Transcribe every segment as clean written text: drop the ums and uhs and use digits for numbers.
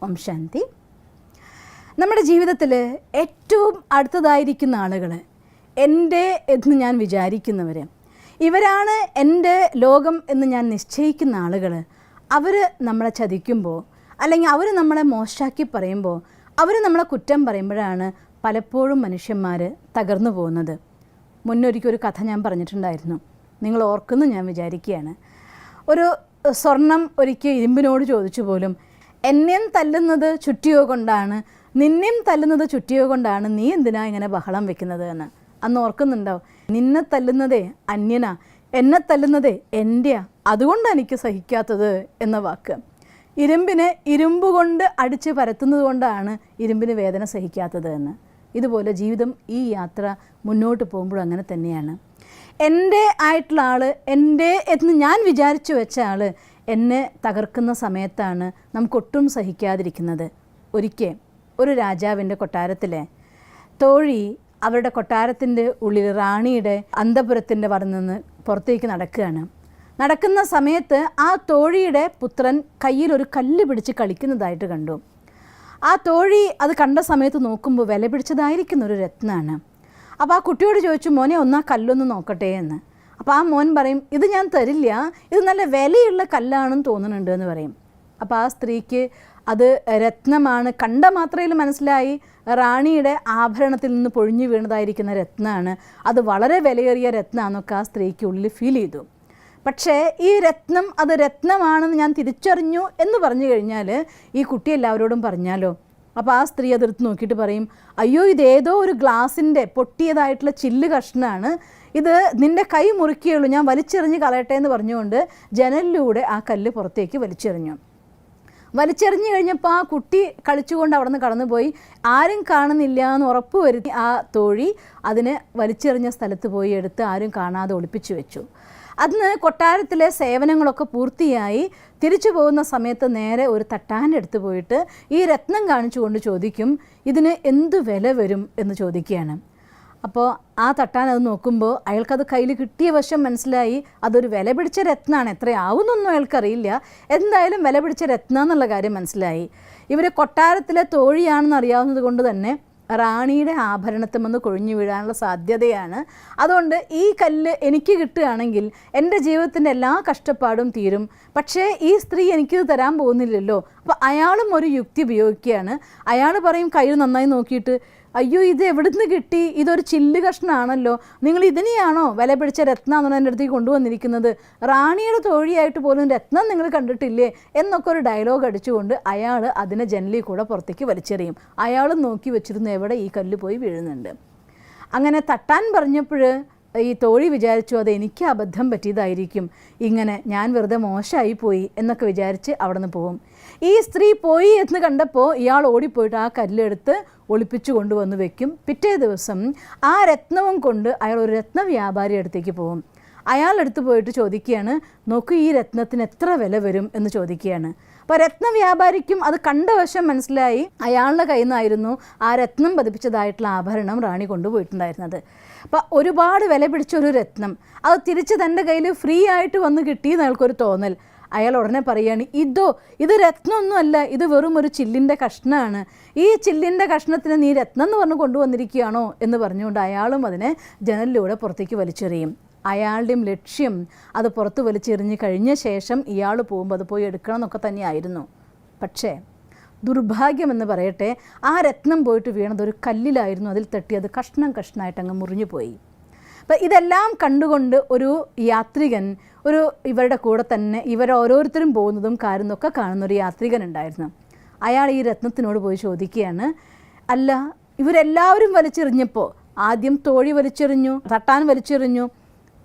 ഓം ശാന്തി. നമ്മുടെ ജീവിതത്തിൽ ഏറ്റവും അടുത്തതായിരിക്കുന്ന ആളുകൾ, എൻ്റെ എന്ന് ഞാൻ വിചാരിക്കുന്നവർ, ഇവരാണ് എൻ്റെ ലോകം എന്ന് ഞാൻ നിശ്ചയിക്കുന്ന ആളുകൾ, അവർ നമ്മളെ ചതിക്കുമ്പോൾ അല്ലെങ്കിൽ അവർ നമ്മളെ മോശമാക്കി പറയുമ്പോൾ, അവർ നമ്മളെ കുറ്റം പറയുമ്പോഴാണ് പലപ്പോഴും മനുഷ്യന്മാർ തകർന്നു പോകുന്നത്. മുന്നൊരിക്കൊരു കഥ ഞാൻ പറഞ്ഞിട്ടുണ്ടായിരുന്നു, നിങ്ങൾ ഓർക്കുന്നു ഞാൻ വിചാരിക്കുകയാണ്. ഒരു സ്വർണം ഒരിക്കൽ ഇരുമ്പിനോട് ചോദിച്ചു പോലും, എന്നെയും തല്ലുന്നത് ചുറ്റിയോ കൊണ്ടാണ്, നിന്നെയും തല്ലുന്നത് ചുറ്റിയോ കൊണ്ടാണ്, നീ എന്തിനാ ഇങ്ങനെ ബഹളം വെക്കുന്നത് എന്ന്. അന്ന് ഓർക്കുന്നുണ്ടാവും, നിന്നെ തല്ലുന്നതേ അന്യനാ, എന്നെ തല്ലുന്നതേ എൻ്റെയാ, അതുകൊണ്ടാണ് എനിക്ക് സഹിക്കാത്തത് എന്ന വാക്ക്. ഇരുമ്പിന് ഇരുമ്പ് കൊണ്ട് അടിച്ച് പരത്തുന്നത് കൊണ്ടാണ് ഇരുമ്പിന് വേദന സഹിക്കാത്തത് എന്ന്. ഇതുപോലെ ജീവിതം, ഈ യാത്ര മുന്നോട്ട് പോകുമ്പോഴും അങ്ങനെ തന്നെയാണ്. എൻ്റെ ആയിട്ടുള്ള ആൾ, എൻ്റെ എന്ന് ഞാൻ വിചാരിച്ചു വെച്ച ആൾ എന്നെ തകർക്കുന്ന സമയത്താണ് നമുക്കൊട്ടും സഹിക്കാതിരിക്കുന്നത്. ഒരിക്കൽ ഒരു രാജാവിൻ്റെ കൊട്ടാരത്തിലെ തോഴി അവരുടെ കൊട്ടാരത്തിൻ്റെ ഉള്ളിൽ റാണിയുടെ അന്തപുരത്തിൻ്റെ നിന്ന് പുറത്തേക്ക് നടക്കുകയാണ്. നടക്കുന്ന സമയത്ത് ആ തോഴിയുടെ പുത്രൻ കയ്യിൽ ഒരു കല്ല് പിടിച്ച് കളിക്കുന്നതായിട്ട് കണ്ടു. ആ തോഴി അത് കണ്ട സമയത്ത് നോക്കുമ്പോൾ വില പിടിച്ചതായിരിക്കുന്ന ഒരു രത്നമാണ്. അപ്പോൾ ആ കുട്ടിയോട് ചോദിച്ചു, മോനെ ഒന്നാ കല്ലൊന്ന് നോക്കട്ടെ എന്ന്. അപ്പോൾ ആ മോൻ പറയും, ഇത് ഞാൻ തരില്ല, ഇത് നല്ല വിലയുള്ള കല്ലാണെന്ന് തോന്നുന്നുണ്ട് എന്ന് പറയും. അപ്പോൾ ആ സ്ത്രീക്ക് അത് രത്നമാണ്, കണ്ട മാത്രയിൽ മനസ്സിലായി റാണിയുടെ ആഭരണത്തിൽ നിന്ന് പൊഴിഞ്ഞു വീണതായിരിക്കുന്ന രത്നമാണ്, അത് വളരെ വിലയേറിയ രത്നമാണെന്നൊക്കെ ആ സ്ത്രീക്ക് ഉള്ളിൽ ഫീൽ ചെയ്തു. പക്ഷേ ഈ രത്നം അത് രത്നമാണെന്ന് ഞാൻ തിരിച്ചറിഞ്ഞു എന്ന് പറഞ്ഞു കഴിഞ്ഞാൽ ഈ കുട്ടി എല്ലാവരോടും പറഞ്ഞാലോ? അപ്പോൾ ആ സ്ത്രീ അതെടുത്ത് നോക്കിയിട്ട് പറയും, അയ്യോ ഇതേതോ ഒരു ഗ്ലാസിൻ്റെ പൊട്ടിയതായിട്ടുള്ള ചില്ല് കഷ്ണമാണ്, ഇത് നിൻ്റെ കൈ മുറുക്കിയുള്ളൂ, ഞാൻ വലിച്ചെറിഞ്ഞ് കളയട്ടെ എന്ന് പറഞ്ഞുകൊണ്ട് ജനലിലൂടെ ആ കല്ല് പുറത്തേക്ക് വലിച്ചെറിഞ്ഞു കഴിഞ്ഞപ്പോൾ ആ കുട്ടി കളിച്ചുകൊണ്ട് അവിടെ നിന്ന് കടന്നുപോയി. ആരും കാണുന്നില്ല എന്ന് ഉറപ്പ് വരുത്തി ആ തോഴി അതിന് വലിച്ചെറിഞ്ഞ സ്ഥലത്ത് പോയി എടുത്ത് ആരും കാണാതെ ഒളിപ്പിച്ചു വെച്ചു. അന്ന് കൊട്ടാരത്തിലെ സേവനങ്ങളൊക്കെ പൂർത്തിയായി തിരിച്ചു പോകുന്ന സമയത്ത് നേരെ ഒരു തട്ടാൻ്റെ അടുത്ത് പോയിട്ട് ഈ രത്നം കാണിച്ചുകൊണ്ട് ചോദിക്കും, ഇതിന് എന്ത് വില വരും എന്ന് ചോദിക്കുകയാണ്. അപ്പോൾ ആ തട്ടാൻ അത് നോക്കുമ്പോൾ അയാൾക്കത് കയ്യിൽ കിട്ടിയ വശം മനസ്സിലായി, അതൊരു വില പിടിച്ച രത്നമാണ്, എത്രയാവുന്നൊന്നും അയാൾക്കറിയില്ല, എന്തായാലും വില പിടിച്ച രത്നം എന്നുള്ള കാര്യം മനസ്സിലായി. ഇവർ കൊട്ടാരത്തിലെ തോഴിയാണെന്ന് അറിയാവുന്നത് കൊണ്ട് തന്നെ റാണിയുടെ ആഭരണത്തുമെന്ന് കൊഴിഞ്ഞു വീഴാനുള്ള സാധ്യതയാണ്. അതുകൊണ്ട് ഈ കല്ല് എനിക്ക് കിട്ടുകയാണെങ്കിൽ എൻ്റെ ജീവിതത്തിൻ്റെ എല്ലാ കഷ്ടപ്പാടും തീരും. പക്ഷേ ഈ സ്ത്രീ എനിക്കിത് തരാൻ പോകുന്നില്ലല്ലോ. അപ്പോൾ അയാളും ഒരു യുക്തി ഉപയോഗിക്കുകയാണ്. അയാൾ പറയും, കയ്യിൽ നന്നായി നോക്കിയിട്ട്, അയ്യോ ഇത് എവിടുന്ന് കിട്ടി, ഇതൊരു ചില്ല് കഷ്ണമാണല്ലോ, നിങ്ങൾ ഇതിനെയാണോ വില പിടിച്ച രത്നം എന്നാണ് എൻ്റെ അടുത്തേക്ക് കൊണ്ടുവന്നിരിക്കുന്നത്, റാണിയുടെ തോഴിയായിട്ട് പോലും രത്നം നിങ്ങൾ കണ്ടിട്ടില്ലേ എന്നൊക്കെ ഒരു ഡയലോഗ് അടിച്ചുകൊണ്ട് അയാൾ അതിനെ ജനലിൽ കൂടെ പുറത്തേക്ക് വലിച്ചെറിയും. അയാൾ നോക്കി വെച്ചിരുന്നു എവിടെ ഈ കല്ല് പോയി വീഴുന്നുണ്ട്. അങ്ങനെ തട്ടാൻ പറഞ്ഞപ്പോൾ ഈ തോഴി വിചാരിച്ചു, അത് എനിക്ക് അബദ്ധം പറ്റിയതായിരിക്കും, ഇങ്ങനെ ഞാൻ വെറുതെ മോശമായി പോയി എന്നൊക്കെ വിചാരിച്ച് അവിടെ നിന്ന് പോവും. ഈ സ്ത്രീ പോയി എന്ന് കണ്ടപ്പോൾ ഇയാൾ ഓടിപ്പോയിട്ട് ആ കല്ലെടുത്ത് ഒളിപ്പിച്ചു കൊണ്ടുവന്ന് വെക്കും. പിറ്റേ ദിവസം ആ രത്നവും കൊണ്ട് അയാൾ ഒരു രത്ന വ്യാപാരി അടുത്തേക്ക് പോകും. അയാളെടുത്ത് പോയിട്ട് ചോദിക്കുകയാണ്, നോക്കൂ ഈ രത്നത്തിന് എത്ര വില വരും എന്ന് ചോദിക്കുകയാണ്. അപ്പോൾ രത്ന വ്യാപാരിക്കും അത് കണ്ട വശം മനസ്സിലായി, അയാളുടെ കയ്യിൽ നിന്നായിരുന്നു ആ രത്നം പതിപ്പിച്ചതായിട്ടുള്ള ആഭരണം റാണി കൊണ്ടുപോയിട്ടുണ്ടായിരുന്നത്. അപ്പോൾ ഒരുപാട് വില പിടിച്ചൊരു രത്നം അത് തിരിച്ച് തൻ്റെ കയ്യിൽ ഫ്രീ ആയിട്ട് വന്ന് കിട്ടിയെന്ന് അയാൾക്കൊരു തോന്നൽ. അയാൾ ഉടനെ പറയുകയാണ്, ഇത് രത്നമൊന്നുമല്ല, ഇത് വെറും ഒരു ചില്ലിൻ്റെ കഷ്ണമാണ്, ഈ ചില്ലിൻ്റെ കഷ്ണത്തിന് നീ രത്നം എന്ന് പറഞ്ഞ് കൊണ്ടുവന്നിരിക്കുകയാണോ എന്ന് പറഞ്ഞുകൊണ്ട് അയാളും അതിനെ ജനലിലൂടെ പുറത്തേക്ക് വലിച്ചെറിയും. അയാളുടെയും ലക്ഷ്യം അത് പുറത്ത് വലിച്ചെറിഞ്ഞ് കഴിഞ്ഞ ശേഷം ഇയാൾ പോകുമ്പോൾ അത് പോയി എടുക്കണം എന്നൊക്കെ തന്നെയായിരുന്നു. പക്ഷേ ദുർഭാഗ്യമെന്ന് പറയട്ടെ, ആ രത്നം പോയിട്ട് വീണത് ഒരു കല്ലിലായിരുന്നു, അതിൽ തട്ടി അത് കഷ്ണം കഷ്ണമായിട്ട് അങ്ങ് മുറിഞ്ഞു പോയി. അപ്പം ഇതെല്ലാം കണ്ടുകൊണ്ട് ഒരു യാത്രികൻ, ഇവരുടെ കൂടെ തന്നെ ഇവരോരോരുത്തരും പോകുന്നതും കാര്യമൊക്കെ കാണുന്നൊരു യാത്രികൻ ഉണ്ടായിരുന്നു. അയാൾ ഈ രത്നത്തിനോട് പോയി ചോദിക്കുകയാണ്, അല്ല ഇവരെല്ലാവരും വലിച്ചെറിഞ്ഞപ്പോൾ ആദ്യം തോഴി വലിച്ചെറിഞ്ഞു, തട്ടാൻ വലിച്ചെറിഞ്ഞു,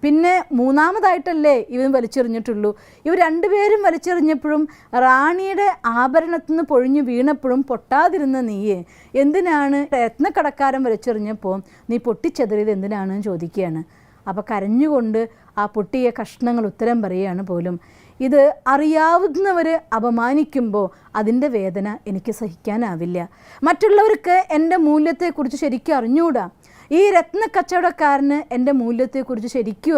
പിന്നെ മൂന്നാമതായിട്ടല്ലേ ഇവൻ വലിച്ചെറിഞ്ഞിട്ടുള്ളൂ, ഇവർ രണ്ടുപേരും വലിച്ചെറിഞ്ഞപ്പോഴും റാണിയുടെ ആഭരണത്തിൽ നിന്ന് പൊഴിഞ്ഞു വീണപ്പോഴും പൊട്ടാതിരുന്ന നീയെ എന്തിനാണ് രത്നക്കടക്കാരൻ വലിച്ചെറിഞ്ഞപ്പോൾ നീ പൊട്ടിച്ചെതറിയത് എന്തിനാണെന്ന് ചോദിക്കുകയാണ്. അപ്പോൾ കരഞ്ഞുകൊണ്ട് ആ പൊട്ടിയ കഷ്ണങ്ങൾ ഉത്തരം പറയുകയാണ് പോലും, ഇത് അറിയാവുന്നവർ അപമാനിക്കുമ്പോൾ അതിൻ്റെ വേദന എനിക്ക് സഹിക്കാനാവില്ല, മറ്റുള്ളവർക്ക് എൻ്റെ മൂല്യത്തെക്കുറിച്ച് ശരിക്കും അറിഞ്ഞുകൂടാ, ഈ രത്നക്കച്ചവടക്കാരന് എൻ്റെ മൂല്യത്തെക്കുറിച്ച് ശരിക്കും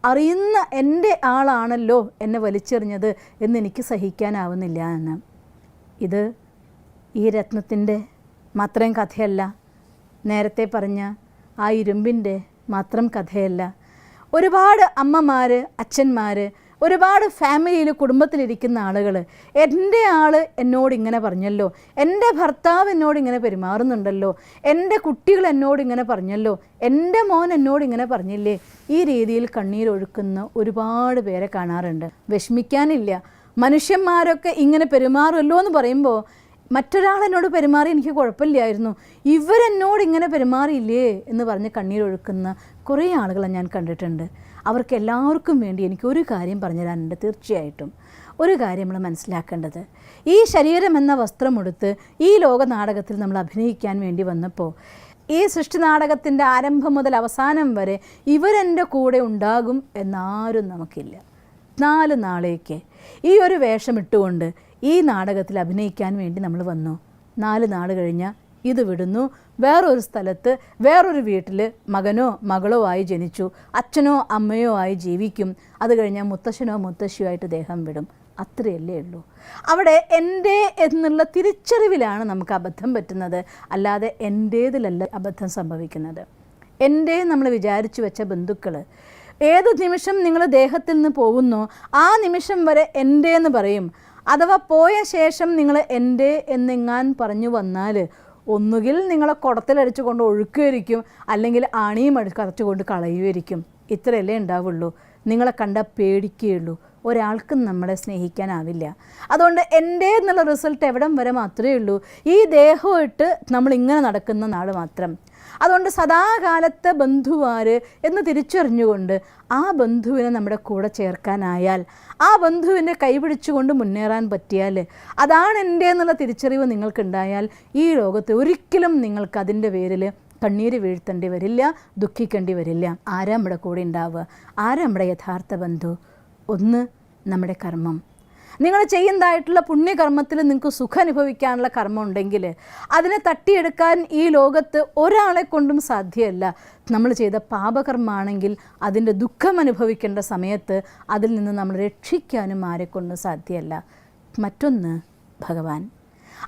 അറിയുന്ന എൻ്റെ ആളാണല്ലോ എന്നെ വലിച്ചെറിഞ്ഞത് എന്നെനിക്ക് സഹിക്കാനാവുന്നില്ല എന്ന്. ഇത് ഈ രത്നത്തിൻ്റെ മാത്രം കഥയല്ല, നേരത്തെ പറഞ്ഞ ആ ഇരുമ്പിൻ്റെ മാത്രം കഥയല്ല. ഒരുപാട് അമ്മമാർ, അച്ഛന്മാർ, ഒരുപാട് ഫാമിലിയിൽ, കുടുംബത്തിലിരിക്കുന്ന ആളുകൾ, എൻ്റെ ആൾ എന്നോട് ഇങ്ങനെ പറഞ്ഞല്ലോ, എൻ്റെ ഭർത്താവ് എന്നോട് ഇങ്ങനെ പെരുമാറുന്നുണ്ടല്ലോ, എൻ്റെ കുട്ടികൾ എന്നോട് ഇങ്ങനെ പറഞ്ഞല്ലോ, എൻ്റെ മോൻ എന്നോട് ഇങ്ങനെ പറഞ്ഞില്ലേ, ഈ രീതിയിൽ കണ്ണീരൊഴുക്കുന്ന ഒരുപാട് പേരെ കാണാറുണ്ട്. വിഷമിക്കാനില്ല, മനുഷ്യന്മാരൊക്കെ ഇങ്ങനെ പെരുമാറുമല്ലോ എന്ന് പറയുമ്പോൾ മറ്റൊരാൾ എന്നോട് പെരുമാറി എനിക്ക് കുഴപ്പമില്ലായിരുന്നു, ഇവരെന്നോട് ഇങ്ങനെ പെരുമാറിയില്ലേ എന്ന് പറഞ്ഞ് കണ്ണീരൊഴുക്കുന്ന കുറേ ആളുകളെ ഞാൻ കണ്ടിട്ടുണ്ട്. അവർക്ക് എല്ലാവർക്കും വേണ്ടി എനിക്കൊരു കാര്യം പറഞ്ഞു തരാനുണ്ട്. തീർച്ചയായിട്ടും ഒരു കാര്യം നമ്മൾ മനസ്സിലാക്കേണ്ടത്, ഈ ശരീരം എന്ന വസ്ത്രമെടുത്ത് ഈ ലോക നാടകത്തിൽ നമ്മൾ അഭിനയിക്കാൻ വേണ്ടി വന്നപ്പോൾ, ഈ സൃഷ്ടി നാടകത്തിൻ്റെ ആരംഭം മുതൽ അവസാനം വരെ ഇവരെൻ്റെ കൂടെ ഉണ്ടാകും എന്നാരും നമുക്കില്ല. 4 നാളേക്ക് ഈ ഒരു വേഷമിട്ടുകൊണ്ട് ഈ നാടകത്തിൽ അഭിനയിക്കാൻ വേണ്ടി നമ്മൾ വന്നു. 4 നാൾ കഴിഞ്ഞാൽ ഇത് വിടുന്നു, വേറൊരു സ്ഥലത്ത് വേറൊരു വീട്ടിൽ മകനോ മകളോ ആയി ജനിച്ചു, അച്ഛനോ അമ്മയോ ആയി ജീവിക്കും. അത് കഴിഞ്ഞാൽ മുത്തശ്ശനോ മുത്തശ്ശിയോ ആയിട്ട് ദേഹം വിടും. അത്രയല്ലേ ഉള്ളൂ. അവിടെ എൻ്റെ എന്നുള്ള തിരിച്ചറിവിലാണ് നമുക്ക് അബദ്ധം പറ്റുന്നത്, അല്ലാതെ എൻ്റേതിലല്ല അബദ്ധം സംഭവിക്കുന്നത്. എൻ്റെ നമ്മൾ വിചാരിച്ചു വെച്ച ബന്ധുക്കൾ ഏത് നിമിഷം നിങ്ങൾ ദേഹത്തിൽ നിന്ന് പോകുന്നോ ആ നിമിഷം വരെ എൻ്റെ എന്ന് പറയും. അഥവാ പോയ ശേഷം നിങ്ങൾ എൻ്റെ എന്നെങ്ങാൻ പറഞ്ഞു വന്നാൽ ഒന്നുകിൽ നിങ്ങളെ കുടത്തിലടിച്ചു കൊണ്ട് ഒഴുക്കുമായിരിക്കും, അല്ലെങ്കിൽ ആണിയും കറച്ചുകൊണ്ട് കളയുമായിരിക്കും. ഇത്രയല്ലേ ഉണ്ടാവുള്ളൂ. നിങ്ങളെ കണ്ടാൽ പേടിക്കുകയുള്ളൂ. ഒരാൾക്കും നമ്മളെ സ്നേഹിക്കാനാവില്ല. അതുകൊണ്ട് എൻ്റെ എന്നുള്ള റിസൾട്ട് എവിടം വരെ മാത്രമേ ഉള്ളൂ, ഈ ദേഹമായിട്ട് നമ്മളിങ്ങനെ നടക്കുന്ന നാൾ മാത്രം. അതുകൊണ്ട് സദാകാലത്തെ ബന്ധുവാർ എന്ന് തിരിച്ചറിഞ്ഞുകൊണ്ട് ആ ബന്ധുവിനെ നമ്മുടെ കൂടെ ചേർക്കാനായാൽ, ആ ബന്ധുവിൻ്റെ കൈപിടിച്ചുകൊണ്ട് മുന്നേറാൻ പറ്റിയാൽ, അതാണ് എൻ്റെ എന്നുള്ള തിരിച്ചറിവ് നിങ്ങൾക്കുണ്ടായാൽ ഈ ലോകത്ത് ഒരിക്കലും നിങ്ങൾക്ക് അതിൻ്റെ പേരിൽ കണ്ണീര് വീഴ്ത്തേണ്ടി വരില്ല, ദുഃഖിക്കേണ്ടി വരില്ല. ആരാ നമ്മുടെ കൂടെ ഉണ്ടാവുക? ആരാ നമ്മുടെ യഥാർത്ഥ ബന്ധു? ഒന്ന്, നമ്മുടെ കർമ്മം. നിങ്ങൾ ചെയ്യുന്നതായിട്ടുള്ള പുണ്യകർമ്മത്തിൽ നിങ്ങൾക്ക് സുഖം അനുഭവിക്കാനുള്ള കർമ്മം ഉണ്ടെങ്കിൽ അതിനെ തട്ടിയെടുക്കാൻ ഈ ലോകത്ത് ഒരാളെ കൊണ്ടും സാധ്യമല്ല. നമ്മൾ ചെയ്ത പാപകർമ്മമാണെങ്കിൽ അതിൻ്റെ ദുഃഖം അനുഭവിക്കേണ്ട സമയത്ത് അതിൽ നിന്ന് നമ്മൾ രക്ഷിക്കാനും ആരെക്കൊണ്ടും സാധ്യമല്ല. മറ്റൊന്ന്, ഭഗവാൻ.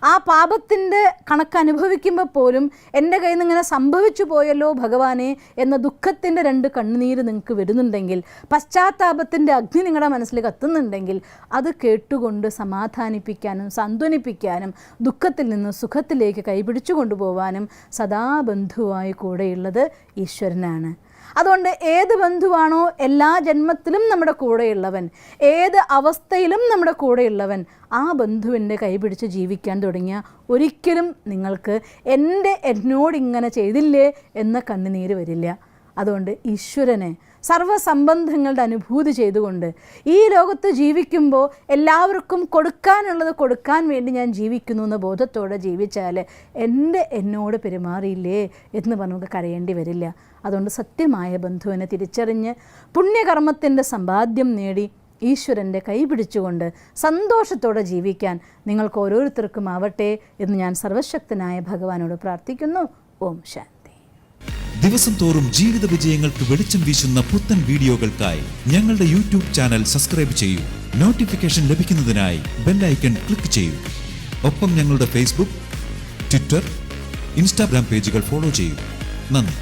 ആ പാപത്തിൻ്റെ കണക്ക് അനുഭവിക്കുമ്പോൾ പോലും എൻ്റെ കയ്യിൽ നിന്ന് ഇങ്ങനെ സംഭവിച്ചു പോയല്ലോ ഭഗവാനെ എന്ന ദുഃഖത്തിൻ്റെ 2 കണ്ണുനീര് നിങ്ങൾക്ക് വരുന്നുണ്ടെങ്കിൽ, പശ്ചാത്താപത്തിൻ്റെ അഗ്നി നിങ്ങളുടെ മനസ്സിൽ കത്തുന്നുണ്ടെങ്കിൽ, അത് കേട്ടുകൊണ്ട് സമാധാനിപ്പിക്കാനും സാന്ത്വനിപ്പിക്കാനും ദുഃഖത്തിൽ നിന്ന് സുഖത്തിലേക്ക് കൈപിടിച്ചു കൊണ്ടുപോകാനും സദാ ബന്ധുവായി കൂടെയുള്ളത് ഈശ്വരനാണ്. അതുകൊണ്ട് ഏത് ബന്ധുവാണോ എല്ലാ ജന്മത്തിലും നമ്മുടെ കൂടെയുള്ളവൻ, ഏത് അവസ്ഥയിലും നമ്മുടെ കൂടെയുള്ളവൻ, ആ ബന്ധുവിൻ്റെ കൈപിടിച്ച് ജീവിക്കാൻ തുടങ്ങിയ ഒരിക്കലും നിങ്ങൾക്ക് എന്നോടിങ്ങനെ ചെയ്തില്ലേ എന്ന കണ്ണുനീര് വരില്ല. അതുകൊണ്ട് ഈശ്വരനെ സർവ്വസംബന്ധങ്ങളുടെ അനുഭൂതി ചെയ്തുകൊണ്ട് ഈ ലോകത്ത് ജീവിക്കുമ്പോൾ എല്ലാവർക്കും കൊടുക്കാനുള്ളത് കൊടുക്കാൻ വേണ്ടി ഞാൻ ജീവിക്കുന്നു എന്ന ബോധത്തോടെ ജീവിച്ചാൽ എന്നോട് പെരുമാറിയില്ലേ എന്ന് നമുക്ക് കരയേണ്ടി വരില്ല. അതുകൊണ്ട് സത്യമായ ബന്ധുവിനെ തിരിച്ചറിഞ്ഞ് പുണ്യകർമ്മത്തിൻ്റെ സമ്പാദ്യം നേടി ഈശ്വരൻ്റെ കൈ പിടിച്ചുകൊണ്ട് സന്തോഷത്തോടെ ജീവിക്കാൻ നിങ്ങൾക്ക് ഓരോരുത്തർക്കും ആവട്ടെ എന്ന് ഞാൻ സർവശക്തനായ ഭഗവാനോട് പ്രാർത്ഥിക്കുന്നു. ഓം ശാന്തി. ദിവസം തോറും ജീവിത വിജയങ്ങൾക്ക് വെളിച്ചം വീശുന്ന പുത്തൻ വീഡിയോകൾക്കായി ഞങ്ങളുടെ യൂട്യൂബ് ചാനൽ സബ്സ്ക്രൈബ് ചെയ്യൂ. നോട്ടിഫിക്കേഷൻ ലഭിക്കുന്നതിനായി ബെൽ ഐക്കൺ ക്ലിക്ക് ചെയ്യൂ. ഒപ്പം ഞങ്ങളുടെ ഫേസ്ബുക്ക്, ട്വിറ്റർ, ഇൻസ്റ്റാഗ്രാം പേജുകൾ ഫോളോ ചെയ്യൂ. നന്ദി.